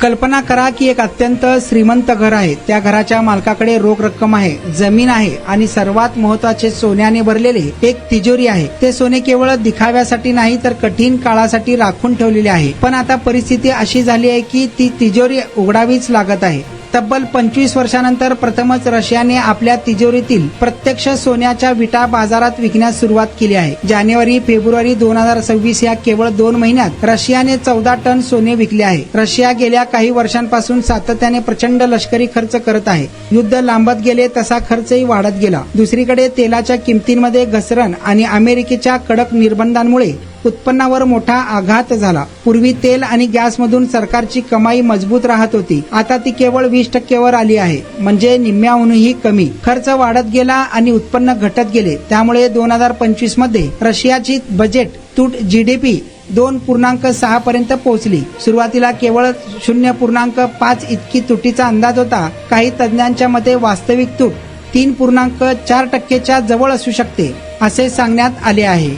कल्पना करा की एक अत्यंत श्रीमंत घर आहे. त्या घराच्या मालकाकडे रोख रक्कम आहे, जमीन आहे आणि सर्वात महत्त्वाचे सोन्याने भरलेले एक तिजोरी आहे. ते सोने केवळ दिखाव्यासाठी नाही तर कठीण काळासाठी राखून ठेवलेले आहे. पण आता परिस्थिती अशी झाली आहे की ती तिजोरी उघडावीच लागत आहे. तब्बल 25 वर्षानंतर प्रथमच रशियाने आपल्या तिजोरीतील प्रत्यक्ष सोन्याच्या विटा बाजारात विकण्यास सुरुवात केली आहे. जानेवारी फेब्रुवारी 2026 या केवळ 2 महिन्यात रशियाने 14 टन सोने विकले आहे. रशिया गेल्या काही वर्षांपासून सातत्याने प्रचंड लष्करी खर्च करत आहे. युद्ध लांबत गेले तसा खर्चही वाढत गेला. दुसरीकडे तेलाच्या किमतींमध्ये घसरण आणि अमेरिकेच्या कडक निर्बंधांमुळे उत्पन्नावर मोठा आघात झाला. पूर्वी तेल आणि गॅसमधून सरकारची कमाई मजबूत राहत होती. आता ती केवळ 20% वर आली आहे, म्हणजे निम्म्याहूनही कमी. खर्च वाढत गेला आणि उत्पन्न घटत गेले. त्यामुळे 2025 मध्ये रशियाची बजेट तूट GDP 2.6 पर्यंत पोहोचली. सुरुवातीला केवळ 0.5 इतकी तुटीचा अंदाज होता. काही तज्ञांच्या मते वास्तविक तूट 3.4% जवळ असू शकते असे सांगण्यात आले आहे.